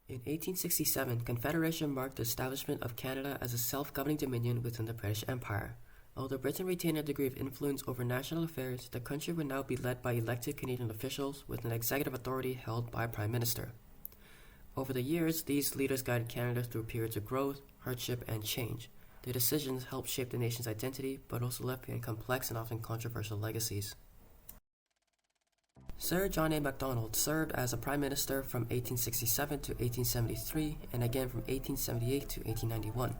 In 1867, Confederation marked the establishment of Canada as a self-governing dominion within the British Empire. Although Britain retained a degree of influence over national affairs, the country would now be led by elected Canadian officials with an executive authority held by a Prime Minister. Over the years, these leaders guided Canada through periods of growth, hardship, and change. Their decisions helped shape the nation's identity, but also left behind complex and often controversial legacies. Sir John A. Macdonald served as a Prime Minister from 1867 to 1873 and again from 1878 to 1891.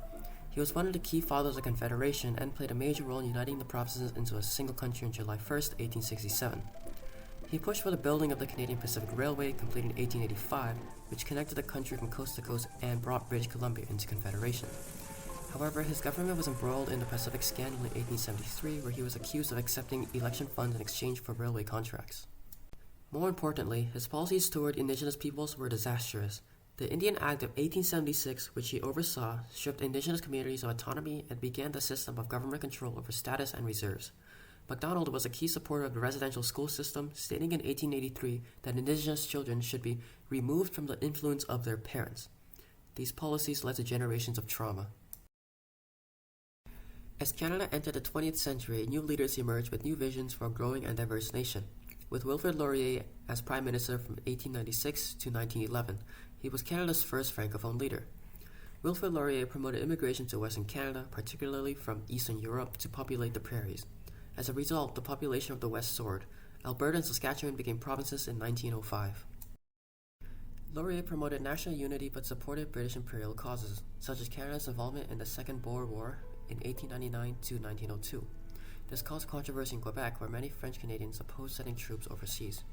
He was one of the key fathers of Confederation and played a major role in uniting the provinces into a single country on July 1, 1867. He pushed for the building of the Canadian Pacific Railway, completed in 1885, which connected the country from coast to coast and brought British Columbia into Confederation. However, his government was embroiled in the Pacific Scandal in 1873, where he was accused of accepting election funds in exchange for railway contracts. More importantly, his policies toward Indigenous peoples were disastrous. The Indian Act of 1876, which he oversaw, stripped Indigenous communities of autonomy and began the system of government control over status and reserves. Macdonald was a key supporter of the residential school system, stating in 1883 that Indigenous children should be removed from the influence of their parents. These policies led to generations of trauma. As Canada entered the 20th century, new leaders emerged with new visions for a growing and diverse nation. With Wilfrid Laurier as Prime Minister from 1896 to 1911, he was Canada's first Francophone leader. Wilfrid Laurier promoted immigration to Western Canada, particularly from Eastern Europe, to populate the prairies. As a result, the population of the West soared. Alberta and Saskatchewan became provinces in 1905. Laurier promoted national unity but supported British imperial causes, such as Canada's involvement in the Second Boer War in 1899 to 1902. This caused controversy in Quebec, where many French Canadians opposed sending troops overseas.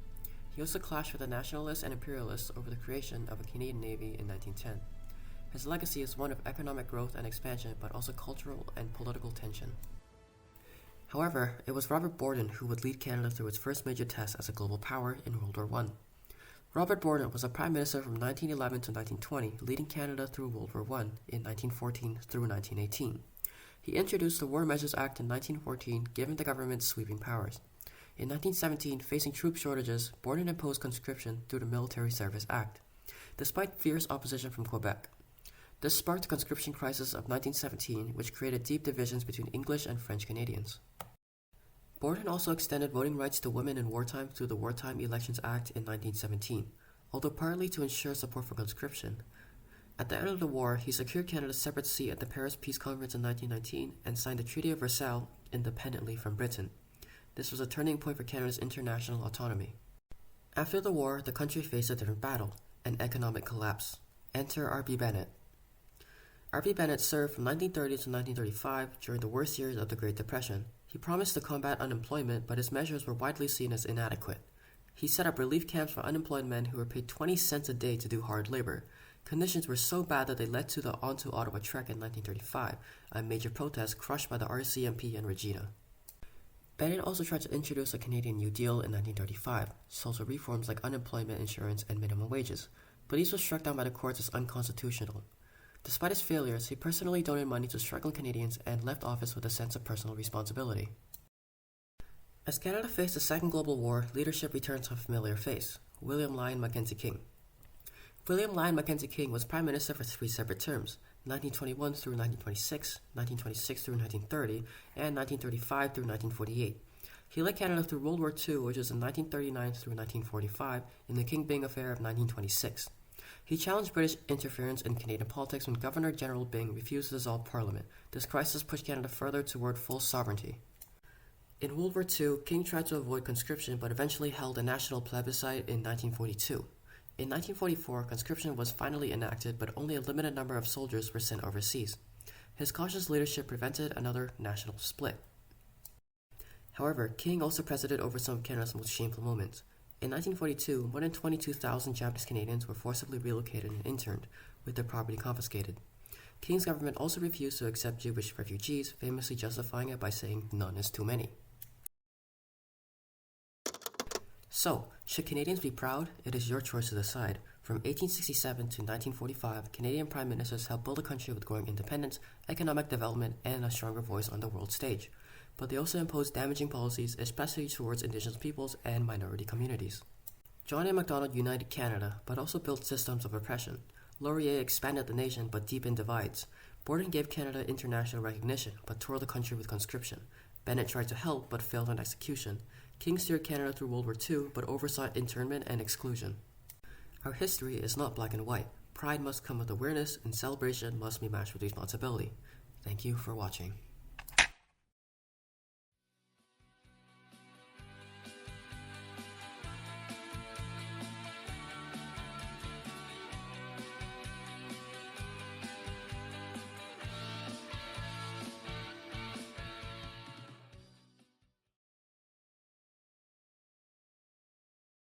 He also clashed with the nationalists and imperialists over the creation of a Canadian Navy in 1910. His legacy is one of economic growth and expansion, but also cultural and political tension. However, it was Robert Borden who would lead Canada through its first major test as a global power in World War I. Robert Borden was a Prime Minister from 1911 to 1920, leading Canada through World War I in 1914 through 1918. He introduced the War Measures Act in 1914, giving the government sweeping powers. In 1917, facing troop shortages, Borden imposed conscription through the Military Service Act, despite fierce opposition from Quebec. This sparked the conscription crisis of 1917, which created deep divisions between English and French Canadians. Borden also extended voting rights to women in wartime through the Wartime Elections Act in 1917, although partly to ensure support for conscription. At the end of the war, he secured Canada's separate seat at the Paris Peace Conference in 1919 and signed the Treaty of Versailles independently from Britain. This was a turning point for Canada's international autonomy. After the war, the country faced a different battle, an economic collapse. Enter R.B. Bennett. R.B. Bennett served from 1930 to 1935 during the worst years of the Great Depression. He promised to combat unemployment, but his measures were widely seen as inadequate. He set up relief camps for unemployed men who were paid 20 cents a day to do hard labor. Conditions were so bad that they led to the On to Ottawa Trek in 1935, a major protest crushed by the RCMP and Regina. Bennett also tried to introduce a Canadian New Deal in 1935, social reforms like unemployment insurance and minimum wages, but these were struck down by the courts as unconstitutional. Despite his failures, he personally donated money to struggling Canadians and left office with a sense of personal responsibility. As Canada faced the Second Global War, leadership returned to a familiar face: William Lyon Mackenzie King. William Lyon Mackenzie King was Prime Minister for 3 separate terms, 1921 through 1926, 1926 through 1930, and 1935 through 1948. He led Canada through World War II, which was in 1939 through 1945, in the King-Byng Affair of 1926. He challenged British interference in Canadian politics when Governor-General Byng refused to dissolve Parliament. This crisis pushed Canada further toward full sovereignty. In World War II, King tried to avoid conscription but eventually held a national plebiscite in 1942. In 1944, conscription was finally enacted, but only a limited number of soldiers were sent overseas. His cautious leadership prevented another national split. However, King also presided over some of Canada's most shameful moments. In 1942, more than 22,000 Japanese Canadians were forcibly relocated and interned, with their property confiscated. King's government also refused to accept Jewish refugees, famously justifying it by saying none is too many. So, should Canadians be proud? It is your choice to decide. From 1867 to 1945, Canadian Prime Ministers helped build a country with growing independence, economic development, and a stronger voice on the world stage. But they also imposed damaging policies, especially towards Indigenous peoples and minority communities. John A. Macdonald united Canada, but also built systems of oppression. Laurier expanded the nation but deepened divides. Borden gave Canada international recognition but tore the country with conscription. Bennett tried to help but failed on execution. King steered Canada through World War II but oversaw internment and exclusion. Our history is not black and white. Pride must come with awareness, and celebration must be matched with responsibility. Thank you for watching.